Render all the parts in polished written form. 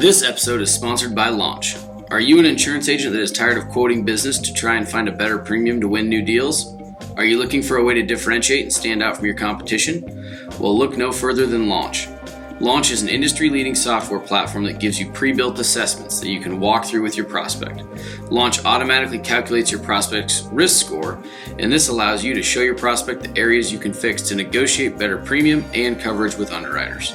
This episode is sponsored by Launch. Are you an insurance agent that is tired of quoting business to try and find a better premium to win new deals? Are you looking for a way to differentiate and stand out from your competition? Well, look no further than Launch. Launch is an industry-leading software platform that gives you pre-built assessments that you can walk through with your prospect. Launch automatically calculates your prospect's risk score, and this allows you to show your prospect the areas you can fix to negotiate better premium and coverage with underwriters.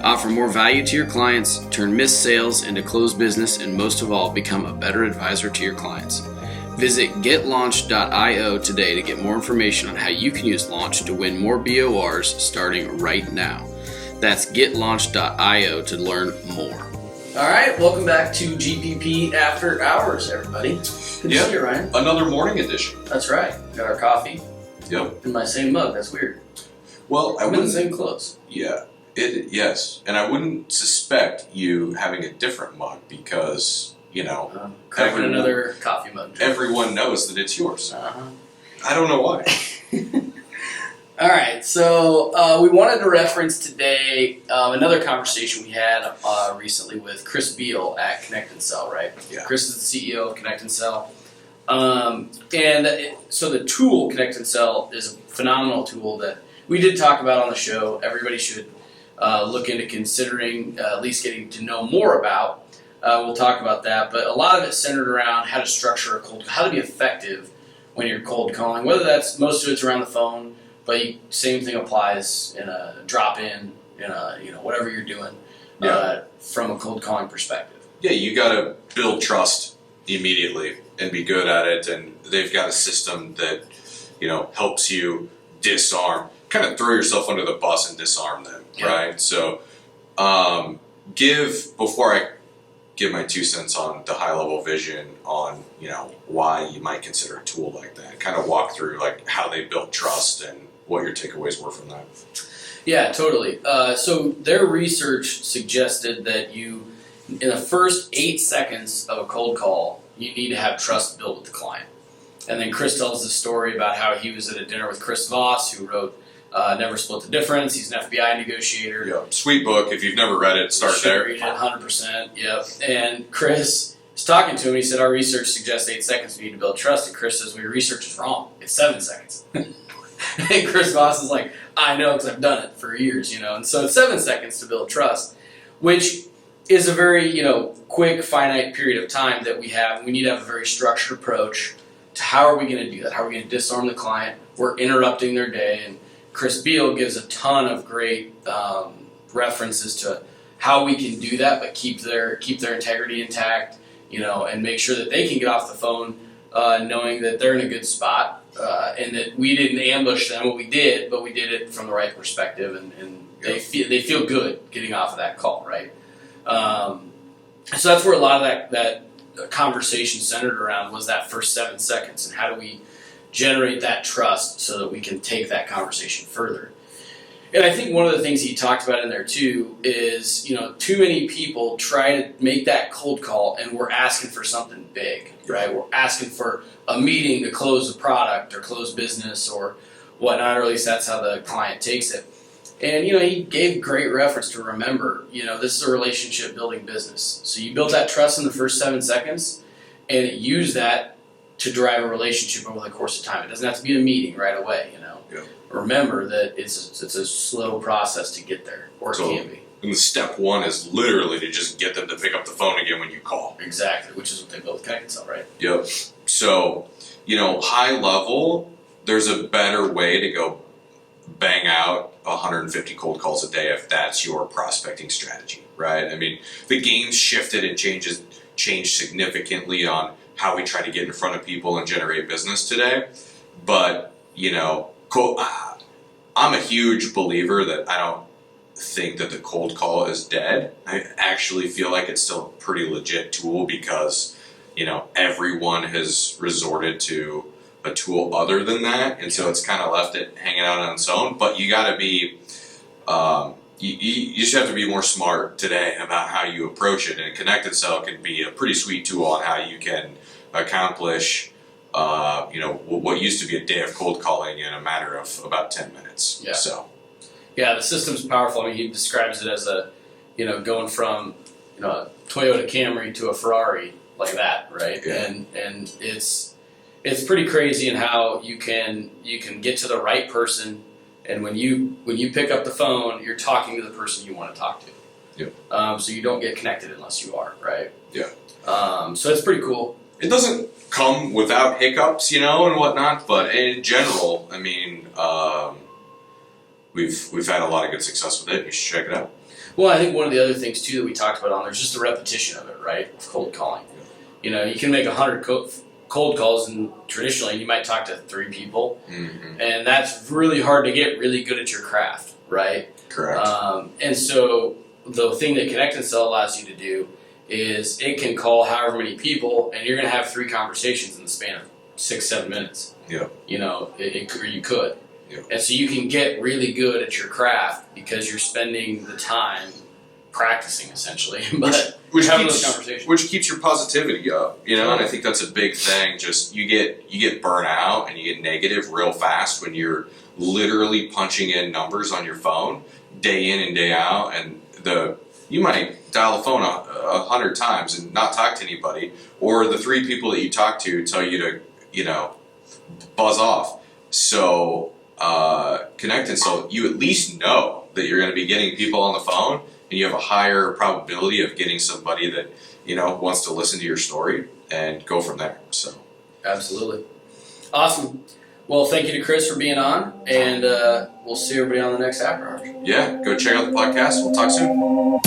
Offer more value to your clients, turn missed sales into closed business, and most of all, become a better advisor to your clients. Visit getlaunch.io today to get more information on how you can use Launch to win more BORs starting right now. That's getlaunch.io to learn more. All right, welcome back to GPP After Hours, everybody. Good to see you, Ryan. Another morning edition. That's right. Got our coffee. Yep. In my same mug. That's weird. Well, I'm in the same clothes. Yeah. Yes, and I wouldn't suspect you having a different mug because, Covering another coffee mug. Everyone knows that it's yours. Uh-huh. I don't know why. All right, so we wanted to reference today another conversation we had recently with Chris Beall at Connect and Sell, right? Yeah. Chris is the CEO of Connect and Sell. So the tool, Connect and Sell, is a phenomenal tool that we did talk about on the show. Everybody should look into considering at least getting to know more about. We'll talk about that, but a lot of it's centered around how to structure a cold, how to be effective when you're cold calling. Whether that's most of it's around the phone, but same thing applies in a drop-in, in a whatever you're doing from a cold calling perspective. Yeah, you got to build trust immediately and be good at it, and they've got a system that helps you disarm. Kind of throw yourself under the bus and disarm them, right? So, before I give my 2 cents on the high level vision on why you might consider a tool like that. Kind of walk through like how they built trust and what your takeaways were from that. Yeah, totally. So their research suggested that in the first 8 seconds of a cold call, you need to have trust built with the client. And then Chris tells the story about how he was at a dinner with Chris Voss, who wrote Never Split the Difference. He's an FBI negotiator. Yeah, sweet book. If you've never read it, start there. Read it 100%. Yep. And Chris is talking to him. He said, "Our research suggests 8 seconds we need to build trust." And Chris says, "Well, your research is wrong. It's 7 seconds." And Chris Voss is like, "I know because I've done it for years, And so it's 7 seconds to build trust, which is a very quick, finite period of time that we have. We need to have a very structured approach to how are we going to do that? How are we going to disarm the client? We're interrupting their day. And Chris Beall gives a ton of great references to how we can do that, but keep their integrity intact, and make sure that they can get off the phone knowing that they're in a good spot, and that we didn't ambush them. What we did, but we did it from the right perspective, and they feel good getting off of that call, right? So that's where a lot of that conversation centered around was that first 7 seconds, and how do we generate that trust so that we can take that conversation further. And I think one of the things he talked about in there too is, too many people try to make that cold call and we're asking for something big, right? We're asking for a meeting to close a product or close business or whatnot, or at least that's how the client takes it. And, he gave great reference to remember, this is a relationship building business. So you build that trust in the first 7 seconds and use that to drive a relationship over the course of time. It doesn't have to be a meeting right away, Yeah. Remember that it's a slow process to get there, or it can be. And step one is literally to just get them to pick up the phone again when you call. Exactly, which is what they built with Connect and Sell, right? Yep. So, high level, there's a better way to go bang out 150 cold calls a day if that's your prospecting strategy, right? I mean, the game's shifted and changed significantly on how we try to get in front of people and generate business today. But, I'm a huge believer that I don't think that the cold call is dead. I actually feel like it's still a pretty legit tool because, everyone has resorted to a tool other than that. And so it's kind of left it hanging out on its own. But you got to be, you just have to be more smart today about how you approach it. And Connect and Sell can be a pretty sweet tool on how you can accomplish what used to be a day of cold calling in a matter of about 10 minutes. Yeah. So, yeah, the system's powerful. I mean, he describes it as going from Toyota Camry to a Ferrari like that, right? Yeah. And it's pretty crazy in how you can get to the right person, and when you pick up the phone, you're talking to the person you want to talk to. Yeah. So you don't get connected unless you are, right? Yeah. So it's pretty cool. It doesn't come without hiccups, and whatnot, but in general, I mean, we've had a lot of good success with it. You should check it out. Well, I think one of the other things too that we talked about on there's just the repetition of it, right? Of cold calling. You can make 100 cold calls, and traditionally you might talk to 3 people, and that's really hard to get really good at your craft, right? Correct. And so the thing that Connect and Sell allows you to do is it can call however many people, and you're going to have 3 conversations in the span of 6-7 minutes. Yeah. Or you could. Yeah. And so you can get really good at your craft because you're spending the time practicing, essentially, but having those conversations. Which keeps your positivity up, and I think that's a big thing. Just you get burnt out and you get negative real fast when you're literally punching in numbers on your phone day in and day out, and you might dial the phone 100 times and not talk to anybody, or the 3 people that you talk to tell you to, buzz off. So Connect and Sell, you at least know that you're going to be getting people on the phone, and you have a higher probability of getting somebody that wants to listen to your story and go from there. So absolutely awesome. Well, thank you to Chris for being on, and we'll see everybody on the next After Hours. Yeah, go check out the podcast. We'll talk soon.